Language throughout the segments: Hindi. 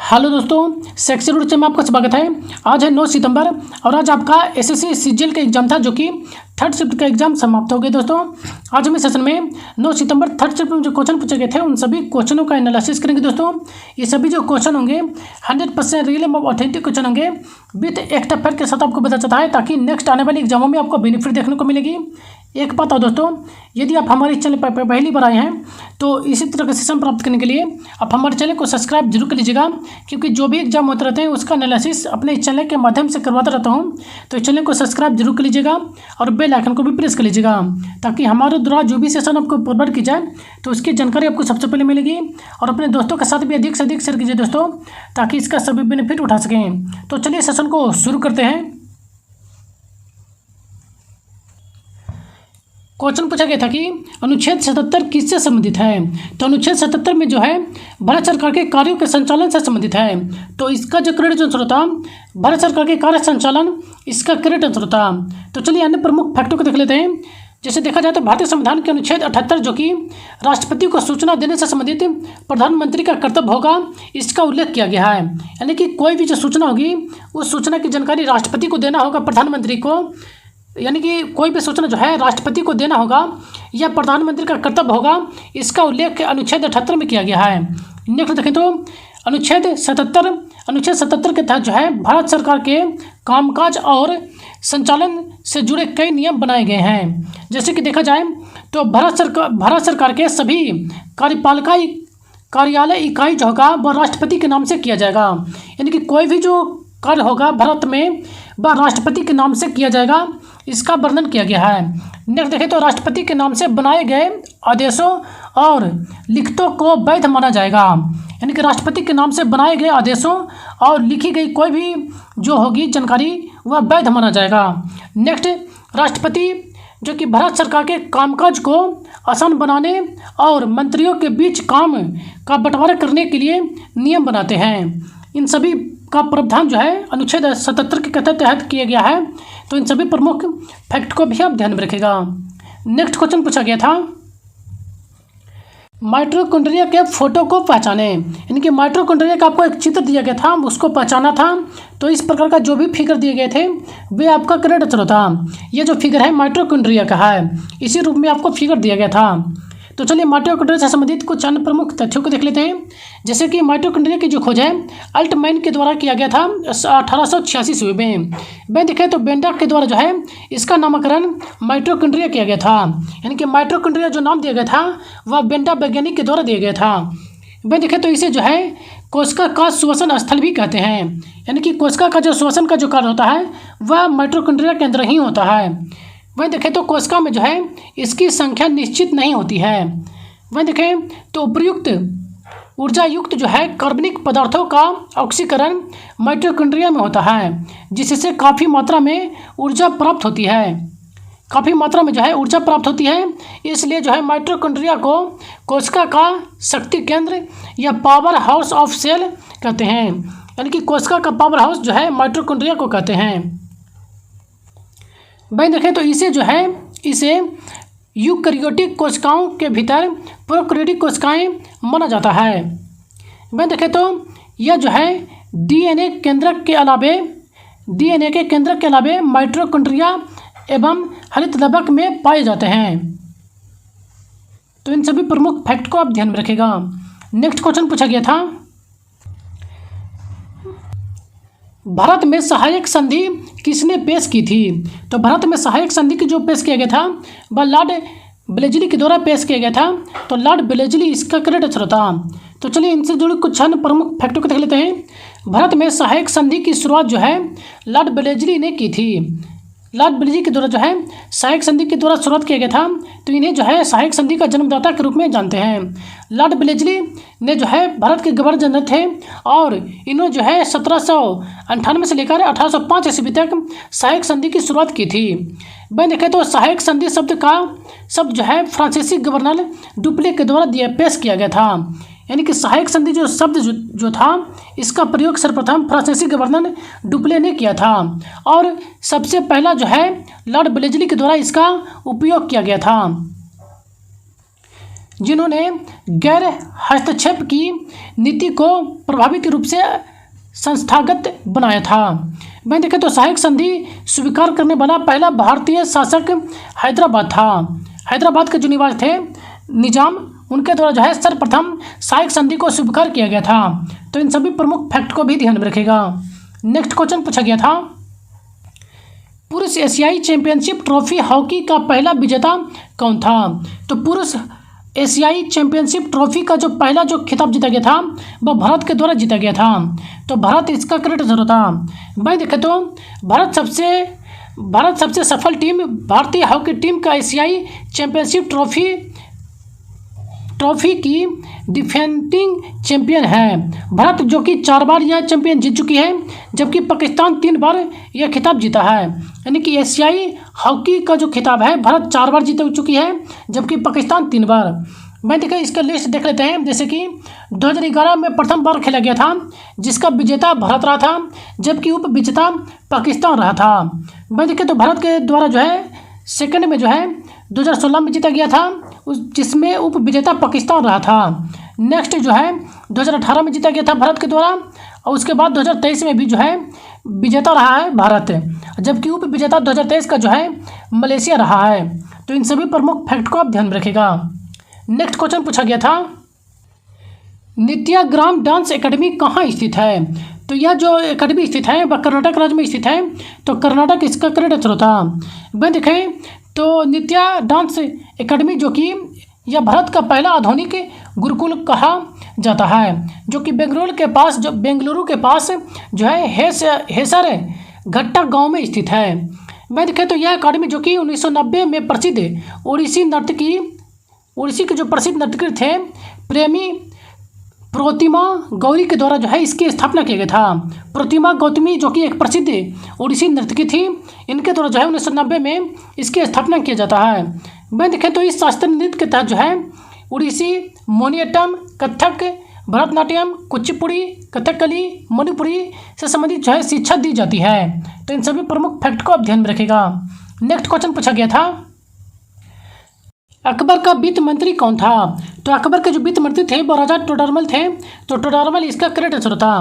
हेलो दोस्तों, सेक्शन रूट में आपका स्वागत है। आज है 9 सितंबर और आज आपका एसएससी सीजीएल का एग्जाम था जो कि थर्ड शिफ्ट का एग्जाम समाप्त हो गया। दोस्तों आज हम इस सेशन में 9 सितंबर थर्ड शिफ्ट में जो क्वेश्चन पूछे गए थे उन सभी क्वेश्चनों का एनालिसिस करेंगे। दोस्तों ये सभी जो क्वेश्चन होंगे 100% रियल एंड ऑथेंटिक क्वेश्चन होंगे विद एक्स्ट्रा फैक्ट के साथ आपको पता चलता है, ताकि नेक्स्ट आने वाले एग्जामों में आपको बेनिफिट देखने को मिलेगी। एक बात और दोस्तों, यदि आप हमारे चैनल पर पहली बार आए हैं तो इसी तरह का सेशन प्राप्त करने के लिए आप हमारे चैनल को सब्सक्राइब जरूर कर लीजिएगा, क्योंकि जो भी एग्जाम होते रहते हैं उसका एनालिसिस अपने इस चैनल के माध्यम से करवाता रहता हूं। तो इस चैनल को सब्सक्राइब जरूर कर लीजिएगा और बेल आइकन को भी प्रेस कर लीजिएगा, ताकि हमारे द्वारा जो भी सेशन आपको फॉरवर्ड की जाए तो उसकी जानकारी आपको सबसे पहले मिलेगी। और अपने दोस्तों के साथ भी अधिक से अधिक शेयर कीजिए दोस्तों, ताकि इसका सभी बेनिफिट उठा सकें। तो चलिए सेशन को शुरू करते हैं। क्वेश्चन पूछा गया था कि अनुच्छेद 77 किससे संबंधित है। तो अनुच्छेद 77 में जो है भारत सरकार के कार्यों के संचालन से संबंधित है। तो इसका जो क्रेडिट आंसर होता भारत सरकार के कार्य संचालन, इसका क्रेडिट आंसर होता। तो चलिए अन्य प्रमुख फैक्टों को देख लेते हैं। जैसे देखा जाए तो भारतीय संविधान के अनुच्छेद 78 जो कि राष्ट्रपति को सूचना देने से संबंधित प्रधानमंत्री का कर्तव्य होगा, इसका उल्लेख किया गया है। यानी कि कोई भी जो सूचना होगी उस सूचना की जानकारी राष्ट्रपति को देना होगा, प्रधानमंत्री को, यानी कि कोई भी सूचना जो है राष्ट्रपति को देना होगा या प्रधानमंत्री का कर्तव्य होगा, इसका उल्लेख अनुच्छेद 78 में किया गया है। नेक्स्ट देखें तो अनुच्छेद 77 के तहत जो है भारत सरकार के कामकाज और संचालन से जुड़े कई नियम बनाए गए हैं। जैसे कि देखा जाए तो भारत सरकार के सभी कार्यपालिका कार्यालय इकाई जो होगा वह राष्ट्रपति के नाम से किया जाएगा। यानी कि कोई भी जो कार्य होगा भारत में वह राष्ट्रपति के नाम से किया जाएगा, इसका वर्णन किया गया है। नेक्स्ट देखें तो राष्ट्रपति के नाम से बनाए गए आदेशों और लिखतों को वैध माना जाएगा। यानी कि राष्ट्रपति के नाम से बनाए गए आदेशों और लिखी गई कोई भी जो होगी जानकारी वह वैध माना जाएगा। नेक्स्ट, राष्ट्रपति जो कि भारत सरकार के कामकाज को आसान बनाने और मंत्रियों के बीच काम का बंटवारा करने के लिए नियम बनाते हैं। इन सभी का प्रावधान जो है अनुच्छेद 77 के तहत किया गया है। तो इन सभी प्रमुख फैक्ट को भी आप ध्यान में रखिएगा। नेक्स्ट क्वेश्चन पूछा गया था माइटोकॉन्ड्रिया के फोटो को पहचाने। यानी कि माइटोकॉन्ड्रिया का आपको एक चित्र दिया गया था, उसको पहचाना था। तो इस प्रकार का जो भी फिगर दिए गए थे वे आपका करेक्ट आंसर होता। ये जो फिगर है माइटोकॉन्ड्रिया का है, इसी रूप में आपको फिगर दिया गया था। तो चलिए माइटोकॉन्ड्रिया से संबंधित कुछ अन्य प्रमुख तथ्यों को देख लेते हैं। जैसे कि माइटोकॉन्ड्रिया की जो खोज है अल्टमैन के द्वारा किया गया था 1886 ईस्वी में। वह देखें तो बेंडा के द्वारा जो है इसका नामकरण माइटोकॉन्ड्रिया किया गया था। यानी कि माइटोकॉन्ड्रिया जो नाम दिया गया था वह बेंडा वैज्ञानिक के द्वारा दिया गया था। वह देखें तो इसे जो है कोशिका का श्वसन स्थल भी कहते हैं। यानी कि कोशिका का जो श्वसन का जो कार्य होता है वह माइटोकॉन्ड्रिया के अंदर ही होता है। वहीं देखें तो कोशिका में जो है इसकी संख्या निश्चित नहीं होती है। वहीं देखें तो उपयुक्त ऊर्जा युक्त जो है कार्बनिक पदार्थों का ऑक्सीकरण माइटोकॉन्ड्रिया में होता है, जिससे काफ़ी मात्रा में ऊर्जा प्राप्त होती है। काफ़ी मात्रा में जो है ऊर्जा प्राप्त होती है, इसलिए जो है माइटोकॉन्ड्रिया को कोशिका का शक्ति केंद्र या पावर हाउस ऑफ सेल कहते हैं। यानी कि कोशिका का पावर हाउस जो है माइटोकॉन्ड्रिया को कहते हैं। भाई देखें तो इसे यूकैरियोटिक कोशिकाओं के भीतर प्रोकैरियोटिक कोशिकाएं माना जाता है। भाई देखें तो यह जो है डीएनए के केंद्रक के अलावे माइटोकॉन्ड्रिया एवं हरित लवक में पाए जाते हैं। तो इन सभी प्रमुख फैक्ट को आप ध्यान में रखिएगा। नेक्स्ट क्वेश्चन पूछा गया था भारत में सहायक संधि किसने पेश की थी। तो भारत में सहायक संधि की जो पेश किया गया था वह लॉर्ड ब्लेजली के द्वारा पेश किया गया था। तो लॉर्ड ब्लेजली इसका करेक्ट आंसर था। तो चलिए इनसे जुड़े कुछ अन्य प्रमुख फैक्टों को देख लेते हैं। भारत में सहायक संधि की शुरुआत जो है लॉर्ड ब्लेजली ने की थी। लॉर्ड ब्लेजली के द्वारा जो है सहायक संधि के द्वारा शुरुआत किया गया था। तो इन्हें जो है सहायक संधि का जन्मदाता के रूप में जानते हैं। लॉर्ड ब्लेजली ने जो है भारत के गवर्नर जनरल थे और इन्होंने जो है 1798 से लेकर 1805 ईस्वी तक सहायक संधि की शुरुआत की थी। वह देखें तो सहायक संधि शब्द जो है फ्रांसीसी गवर्नर डुप्ले के द्वारा पेश किया गया था। यानी कि सहायक संधि जो शब्द जो था इसका प्रयोग सर्वप्रथम फ्रांसीसी गवर्नर डुप्ले ने किया था और सबसे पहला जो है लॉर्ड ब्लेजली के द्वारा इसका उपयोग किया गया था। जिन्होंने गैर हस्तक्षेप की नीति को प्रभावित रूप से संस्थागत बनाया था। वहीं देखें तो सहायक संधि स्वीकार करने वाला पहला भारतीय शासक हैदराबाद था। हैदराबाद के जो निवासी थे निजाम, उनके द्वारा जो है सर्वप्रथम सहायक संधि को स्वीकार किया गया था। तो इन सभी प्रमुख फैक्ट को भी ध्यान में रखेगा। नेक्स्ट क्वेश्चन पूछा गया था, पुरुष एशियाई चैंपियनशिप ट्रॉफी हॉकी का पहला विजेता कौन था? तो पुरुष एशियाई चैंपियनशिप ट्रॉफी का जो पहला जो खिताब जीता गया था वह भारत के द्वारा जीता गया था। तो भारत इसका करेक्ट आंसर था। भाई देखें तो भारत सबसे सफल टीम भारतीय हॉकी टीम का एशियाई चैंपियनशिप ट्रॉफी की डिफेंडिंग चैंपियन है। भारत जो कि 4 बार यह चैंपियन जीत चुकी है, जबकि पाकिस्तान 3 बार यह खिताब जीता है। यानी कि एशियाई हॉकी का जो खिताब है भारत 4 बार जीत चुकी है, जबकि पाकिस्तान 3 बार। मैं देखिए इसका लिस्ट देख लेते हैं। जैसे कि 2011 में प्रथम बार खेला गया था, जिसका विजेता भारत रहा था, जबकि उप विजेता पाकिस्तान रहा था। मैं देखिए तो भारत के द्वारा जो है सेकंड में जो है 2016 में जीता गया था, जिसमें उप विजेता पाकिस्तान रहा था। नेक्स्ट जो है 2018 में जीता गया था भारत के द्वारा, और उसके बाद 2023 में भी जो है विजेता रहा है भारत, जबकि उप विजेता 2023 का जो है मलेशिया रहा है। तो इन सभी प्रमुख फैक्ट को आप ध्यान में रखिएगा। नेक्स्ट क्वेश्चन पूछा गया था, नित्याग्राम डांस एकेडमी कहाँ स्थित है? तो यह जो एकेडमी स्थित है वह कर्नाटक राज्य में स्थित है। तो कर्नाटक इसका करेक्ट आंसर होता। वह देखें तो नित्या डांस एकेडमी जो कि यह भारत का पहला आधुनिक गुरुकुल कहा जाता है, जो कि बेंगलुरु के पास जो है हेसर घट्टा गांव में स्थित है। मैं देखें तो यह अकादमी जो कि 1990 में प्रसिद्ध ओडिसी के जो प्रसिद्ध नर्तकी थे प्रोतिमा गौरी के द्वारा जो है इसकी स्थापना किया गया था। प्रोतिमा गौतमी जो कि एक प्रसिद्ध ओडिसी नर्तकी थी, इनके द्वारा जो है 1990 में इसकी स्थापना किया जाता है। मैं देखें तो इस शास्त्रीय नृत्य के तहत जो है ओडिसी, मोनियट्टम, कथक, भरतनाट्यम, कुचिपुड़ी, कथकली, मणिपुरी से संबंधित जो है शिक्षा दी जाती है। तो इन सभी प्रमुख फैक्ट को आप ध्यान में रखिएगा। नेक्स्ट क्वेश्चन पूछा गया था, अकबर का वित्त मंत्री कौन था? तो अकबर के जो वित्त मंत्री थे वो राजा टोडरमल थे। तो टोडरमल इसका करेक्ट आंसर था।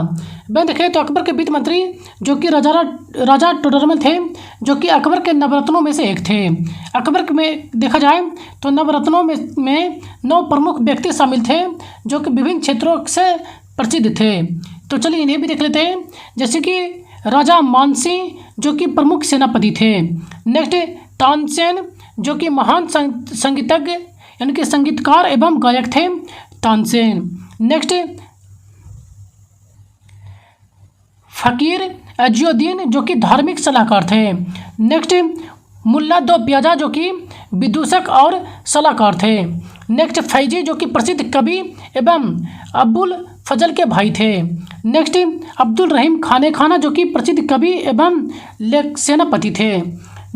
वह देखें तो अकबर के वित्त मंत्री जो कि राजा टोडरमल थे, जो कि अकबर के नवरत्नों में से एक थे। अकबर में देखा जाए तो नवरत्नों में 9 प्रमुख व्यक्ति शामिल थे, जो कि विभिन्न क्षेत्रों से प्रसिद्ध थे। तो चलिए इन्हें भी देख लेते हैं। जैसे कि राजा मानसिंह जो कि प्रमुख सेनापति थे। नेक्स्ट तानसेन जो कि महान संगीतज्ञ यानी कि संगीतकार एवं गायक थे, तानसेन। नेक्स्ट फकीर अजुद्दीन जो कि धार्मिक सलाहकार थे। नेक्स्ट मुल्ला दो प्याजा जो कि विदूषक और सलाहकार थे। नेक्स्ट फैजी जो कि प्रसिद्ध कवि एवं अबुल फजल के भाई थे। नेक्स्ट अब्दुल रहीम खाने खाना जो कि प्रसिद्ध कवि एवं सेनापति थे।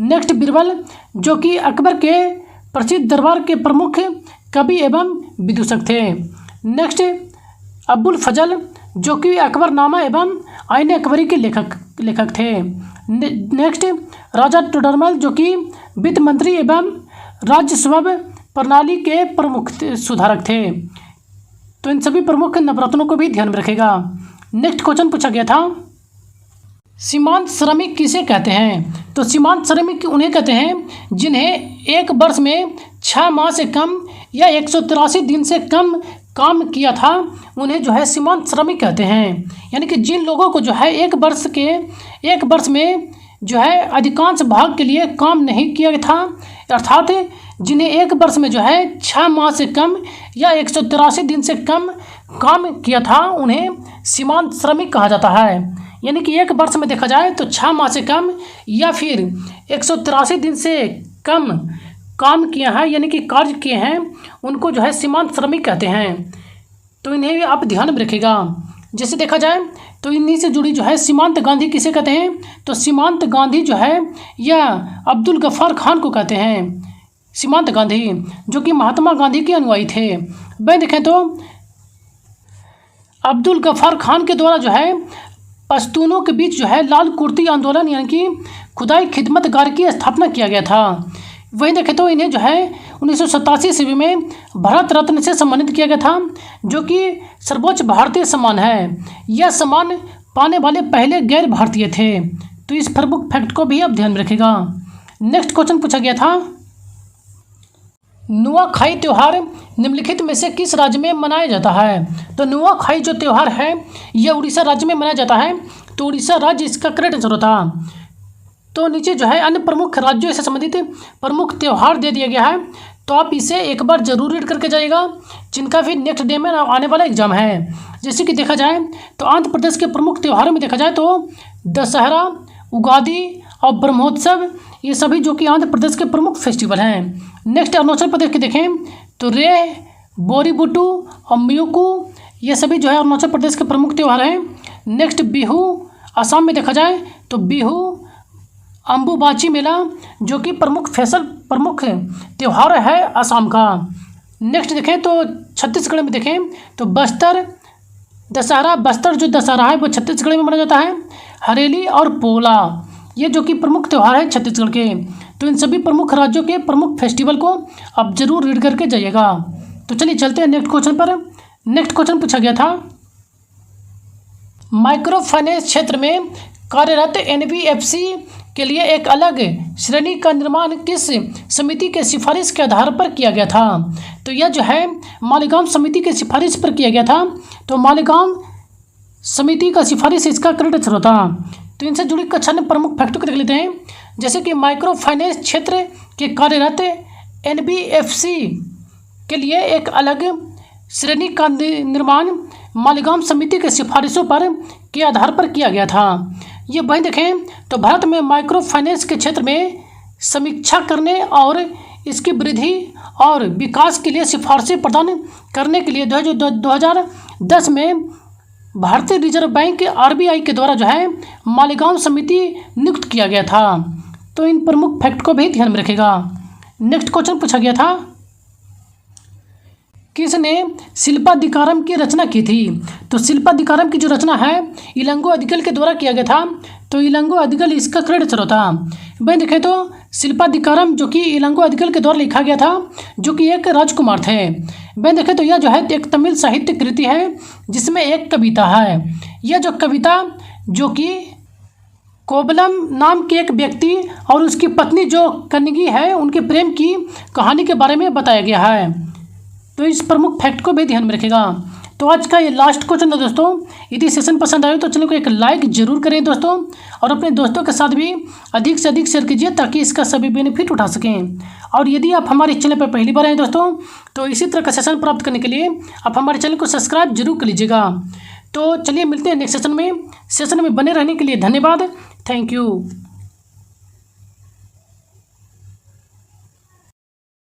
नेक्स्ट बीरबल जो कि अकबर के प्रसिद्ध दरबार के प्रमुख कवि एवं विदूषक थे। नेक्स्ट अबुल फजल जो कि अकबरनामा एवं आईन अकबरी के लेखक थे। नेक्स्ट राजा टोडरमल जो कि वित्त मंत्री एवं राजस्व प्रणाली के प्रमुख सुधारक थे। तो इन सभी प्रमुख नवरत्नों को भी ध्यान में रखेगा। नेक्स्ट क्वेश्चन पूछा गया था, सीमांत श्रमिक किसे कहते हैं? तो सीमांत श्रमिक उन्हें कहते हैं जिन्हें एक वर्ष में 6 माह से कम या 183 दिन से कम काम किया था, उन्हें जो है सीमांत श्रमिक कहते हैं। यानी कि जिन लोगों को जो है एक वर्ष में जो है अधिकांश भाग के लिए काम नहीं किया था, अर्थात जिन्हें एक वर्ष में जो है 6 माह से कम या 183 दिन से कम काम किया था, उन्हें सीमांत श्रमिक कहा जाता है। यानी कि एक वर्ष में देखा जाए तो 6 माह से कम या फिर 183 दिन से कम काम किया है, यानी कि कार्य किए हैं, उनको जो है सीमांत श्रमिक कहते हैं। तो इन्हें भी आप ध्यान में रखिएगा। जैसे देखा जाए तो इन्हीं से जुड़ी जो है सीमांत गांधी किसे कहते हैं? तो सीमांत गांधी जो है यह अब्दुल गफ्फार खान को कहते हैं। सीमांत गांधी जो कि महात्मा गांधी के अनुयायी थे। वह देखें तो अब्दुल गफ्फार खान के द्वारा जो है पश्तूनों के बीच जो है लाल कुर्ती आंदोलन यानी कि खुदाई खिदमतगार की स्थापना किया गया था। वहीं देखें तो इन्हें जो है 1987 ईस्वी में भारत रत्न से सम्मानित किया गया था, जो कि सर्वोच्च भारतीय सम्मान है। यह सम्मान पाने वाले पहले गैर भारतीय थे। तो इस प्रमुख फैक्ट को भी आप ध्यान में रखिएगा। नेक्स्ट क्वेश्चन पूछा गया था, नुआखाई त्यौहार निम्नलिखित में से किस राज्य में मनाया जाता है? तो नुआखाई जो त्यौहार है यह उड़ीसा राज्य में मनाया जाता है। तो उड़ीसा राज्य इसका करेक्ट आंसर होता। तो नीचे जो है अन्य प्रमुख राज्यों से संबंधित प्रमुख त्यौहार दे दिया गया है, तो आप इसे एक बार जरूर रीड करके जाइएगा, जिनका भी नेक्स्ट डे में आने वाला एग्जाम है। जैसे कि देखा जाए तो आंध्र प्रदेश के प्रमुख त्योहारों में देखा जाए तो दशहरा, उगादी और ब्रह्मोत्सव, ये सभी जो कि आंध्र प्रदेश के प्रमुख फेस्टिवल हैं। नेक्स्ट अरुणाचल प्रदेश के देखें तो रे, बोरीबुटू और म्यूकू, ये सभी जो है अरुणाचल प्रदेश के प्रमुख त्यौहार हैं। नेक्स्ट बिहू, असम में देखा जाए तो बिहू, अम्बुबाची मेला जो कि प्रमुख त्यौहार है असम का। नेक्स्ट देखें तो छत्तीसगढ़ में देखें तो बस्तर दशहरा, बस्तर जो दशहरा है वो छत्तीसगढ़ में मनाया जाता है। हरेली और पोला, ये जो कि प्रमुख त्यौहार है छत्तीसगढ़ के। तो इन सभी प्रमुख राज्यों के प्रमुख फेस्टिवल को आप जरूर रीड करके जाइएगा। तो चलिए चलते हैं नेक्स्ट क्वेश्चन पर। नेक्स्ट क्वेश्चन पूछा गया था, माइक्रो फाइनेंस क्षेत्र में कार्यरत एनबीएफसी के लिए एक अलग श्रेणी का निर्माण किस समिति के सिफारिश के आधार पर किया गया था? तो यह जो है मालेगांव समिति के सिफारिश पर किया गया था। तो मालेगांव समिति का सिफारिश इसका करेक्ट आंसर होता। तो इनसे जुड़ी कक्षा में प्रमुख फैक्टों को देख लेते हैं। जैसे कि माइक्रो फाइनेंस क्षेत्र के कार्यरत एनबीएफसी के लिए एक अलग श्रेणी का निर्माण मालेगांव समिति के सिफारिशों पर के आधार पर किया गया था। ये वहीं देखें तो भारत में माइक्रो फाइनेंस के क्षेत्र में समीक्षा करने और इसकी वृद्धि और विकास के लिए सिफारिशें प्रदान करने के लिए 2010 में भारतीय रिजर्व बैंक आरबीआई के द्वारा जो है मालेगांव समिति नियुक्त किया गया था। तो इन प्रमुख फैक्ट को भी ध्यान में रखेगा। नेक्स्ट क्वेश्चन पूछा गया था, किसने शिल्पाधिकारम की रचना की थी? तो शिल्पाधिकारम की जो रचना है इलंगो अदिगल के द्वारा किया गया था। तो इलंगो अदिगल इसका करेक्ट आंसर होता। वहीं देखें तो शिल्पाधिकारम जो कि इलंगो अदिगल के द्वारा लिखा गया था, जो कि एक राजकुमार थे। वहीं देखें तो यह जो है एक तमिल साहित्य कृति है, जिसमें एक कविता है। यह जो कविता जो कि कोवलम नाम के एक व्यक्ति और उसकी पत्नी जो कन्नगी है उनके प्रेम की कहानी के बारे में बताया गया है। तो इस प्रमुख फैक्ट को भी ध्यान में रखेगा। तो आज का ये लास्ट क्वेश्चन है दोस्तों। यदि सेशन पसंद आए तो चैनल को एक लाइक जरूर करें दोस्तों, और अपने दोस्तों के साथ भी अधिक से अधिक शेयर कीजिए ताकि इसका सभी बेनिफिट उठा सकें। और यदि आप हमारे चैनल पर पहली बार आए दोस्तों तो इसी तरह का सेशन प्राप्त करने के लिए आप हमारे चैनल को सब्सक्राइब जरूर कर लीजिएगा। तो चलिए मिलते हैं नेक्स्ट सेशन में बने रहने के लिए धन्यवाद। Thank you.